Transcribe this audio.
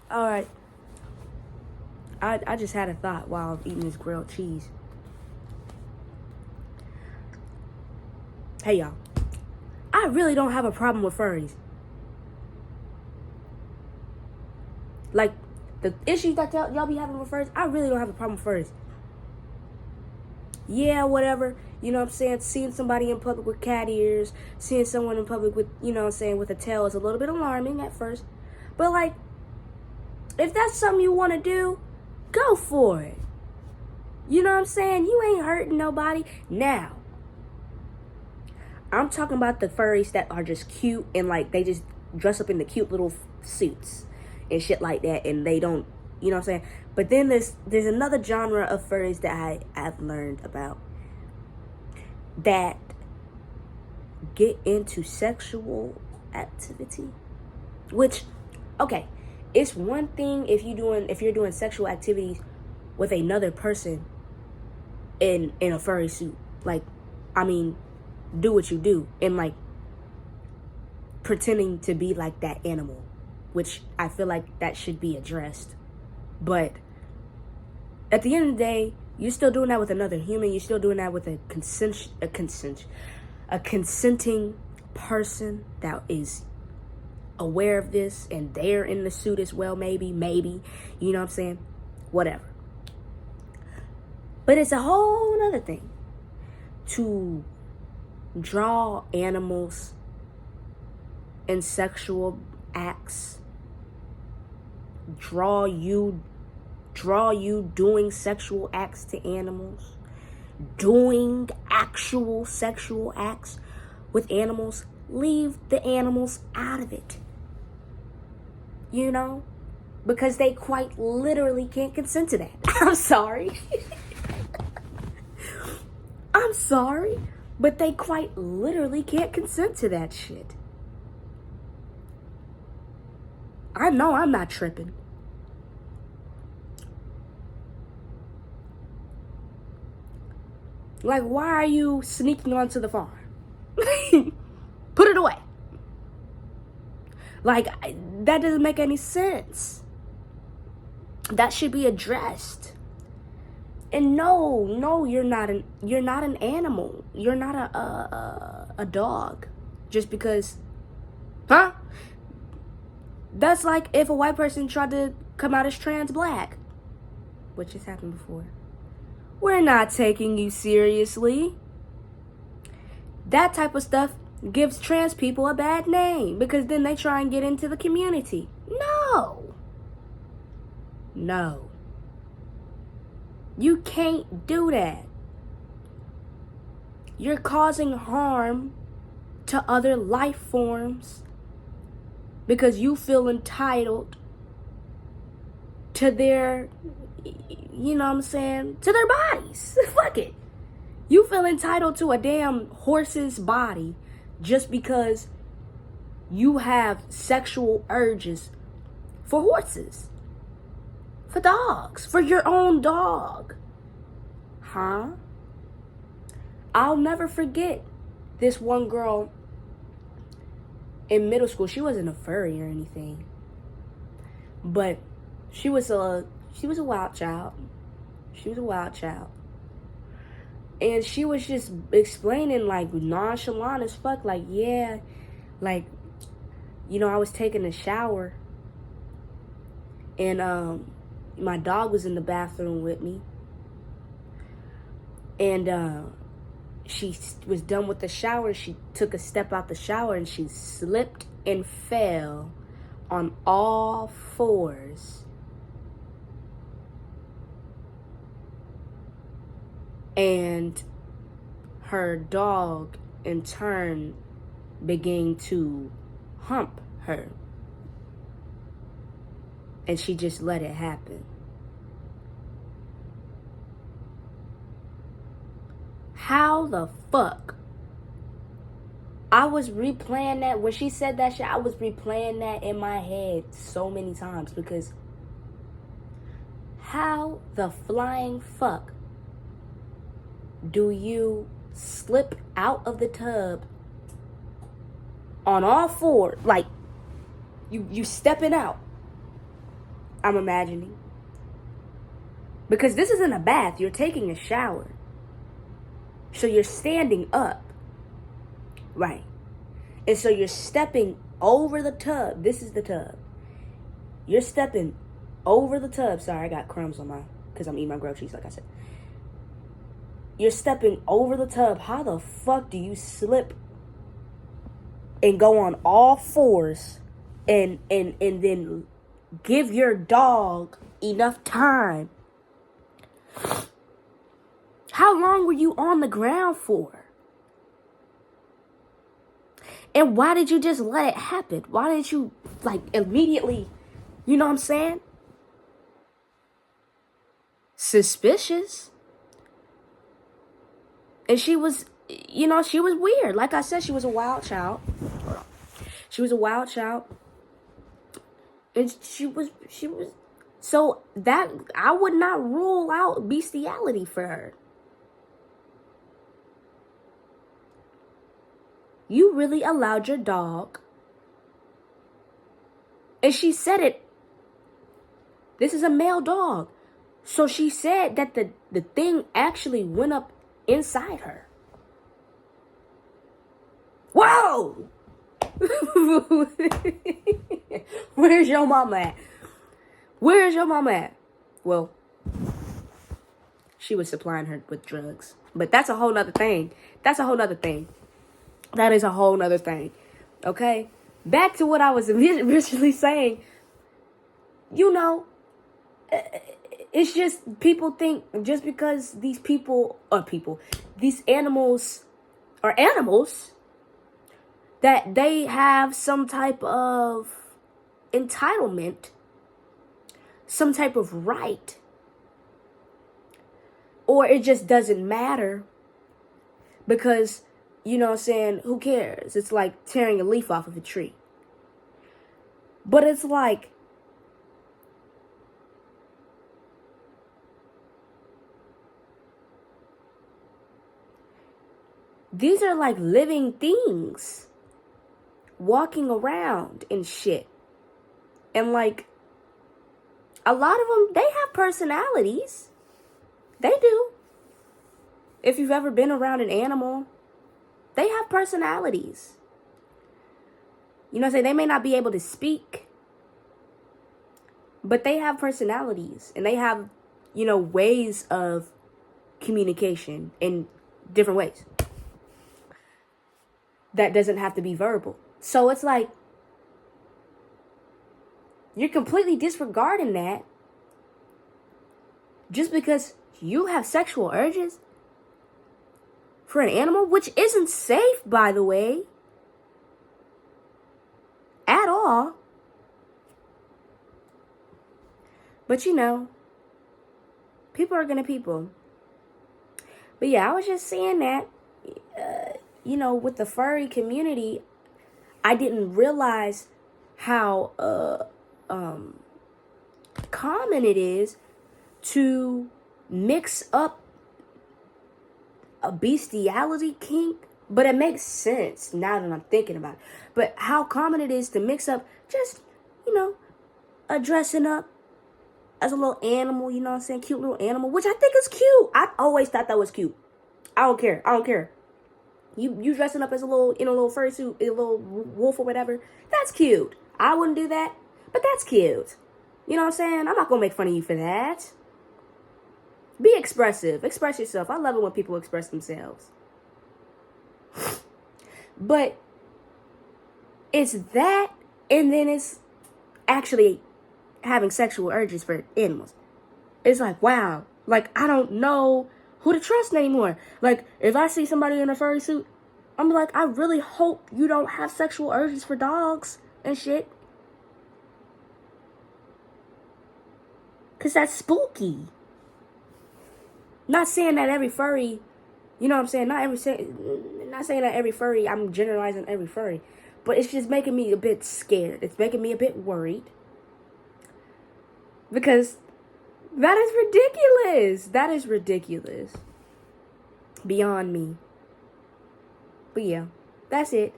All right. I just had a thought while I'm eating this grilled cheese. Hey, y'all. I really don't have a problem with furries. Like, the issues that y'all be having with furries, I really don't have a problem with furries. Yeah, whatever. You know what I'm saying? Seeing somebody in public with cat ears, seeing someone in public with, you know what I'm saying, with a tail is a little bit alarming at first. But, like, if that's something you want to do, go for it. You know what I'm saying? You ain't hurting nobody. Now, I'm talking about the furries that are just cute and, like, they just dress up in the cute little suits and shit like that, and they don't, you know what I'm saying? But then there's another genre of furries that I've learned about that get into sexual activity, which, okay, it's one thing if you're doing sexual activities with another person in a furry suit. Like, I mean, do what you do, and like pretending to be like that animal, which I feel like that should be addressed. But at the end of the day, you're still doing that with another human. You're still doing that with a consenting person that is aware of this, and they're in the suit as well. Maybe, you know what I'm saying? Whatever. But it's a whole other thing to draw animals in sexual acts, draw you doing sexual acts to animals, doing actual sexual acts with animals. Leave the animals out of it, you know, because they quite literally can't consent to that. I'm sorry. I'm sorry, but they quite literally can't consent to that shit. I know I'm not tripping. Like, why are you sneaking onto the farm? Put it away. Like, that doesn't make any sense. That should be addressed. And no, you're not an animal. You're not a dog. Just because, huh? That's like if a white person tried to come out as trans black, which has happened before. We're not taking you seriously. That type of stuff gives trans people a bad name, because then they try and get into the community. No. You can't do that. You're causing harm to other life forms because you feel entitled to their, you know what I'm saying, to their bodies. Fuck it. You feel entitled to a damn horse's body just because you have sexual urges for horses, for dogs, for your own dog. Huh? I'll never forget this one girl in middle school. She wasn't a furry or anything, but she was a wild child. She was a wild child. And she was just explaining, like, nonchalant as fuck, like, yeah, like, you know, I was taking a shower, and my dog was in the bathroom with me, and she was done with the shower. She took a step out the shower, and she slipped and fell on all fours. And her dog, in turn, began to hump her. And she just let it happen. How the fuck? I was replaying that. When she said that shit, I was replaying that in my head so many times, because how the flying fuck do you slip out of the tub on all fours, like you stepping out, I'm imagining. Because this isn't a bath. You're taking a shower. So you're standing up. Right. And so you're stepping over the tub. This is the tub. You're stepping over the tub. Sorry, I got crumbs on because I'm eating my grilled cheese, like I said. You're stepping over the tub. How the fuck do you slip and go on all fours and then give your dog enough time? How long were you on the ground for? And why did you just let it happen? Why didn't you, immediately, you know what I'm saying? Suspicious. And she was, she was weird. Like I said, she was a wild child. She was a wild child. And she was, so that, I would not rule out bestiality for her. You really allowed your dog, and she said it, this is a male dog. So she said that the thing actually went up inside her. Whoa! Where's your mama at? Where's your mama at? Well, she was supplying her with drugs. But that's a whole nother thing. That's a whole nother thing. That is a whole nother thing. Okay? Back to what I was originally saying. It's just people think just because these these animals are animals, that they have some type of entitlement, some type of right, or it just doesn't matter because, who cares? It's like tearing a leaf off of a tree. But it's like, these are like living things walking around and shit. And like, a lot of them, they have personalities. They do. If you've ever been around an animal, they have personalities. They may not be able to speak, but they have personalities. And they have, ways of communication in different ways. That doesn't have to be verbal. So it's like, you're completely disregarding that just because you have sexual urges for an animal, which isn't safe, by the way, at all. But people are gonna people. But yeah, I was just saying that, with the furry community, I didn't realize how common it is to mix up a bestiality kink. But it makes sense now that I'm thinking about it. But how common it is to mix up just, a dressing up as a little animal, cute little animal, which I think is cute. I've always thought that was cute. I don't care. You dressing up as a little, in a little furry suit, a little wolf or whatever, that's cute. I wouldn't do that, but that's cute. You know what I'm saying? I'm not going to make fun of you for that. Be expressive. Express yourself. I love it when people express themselves. But it's that, and then it's actually having sexual urges for animals. It's like, wow. Like, I don't know who to trust anymore. Like, if I see somebody in a furry suit, I'm like, I really hope you don't have sexual urges for dogs and shit. Because that's spooky. Not saying that every furry, you know what I'm saying? Not saying that every furry, I'm generalizing every furry. But it's just making me a bit scared. It's making me a bit worried. Because that is ridiculous. That is ridiculous. Beyond me. But yeah, that's it.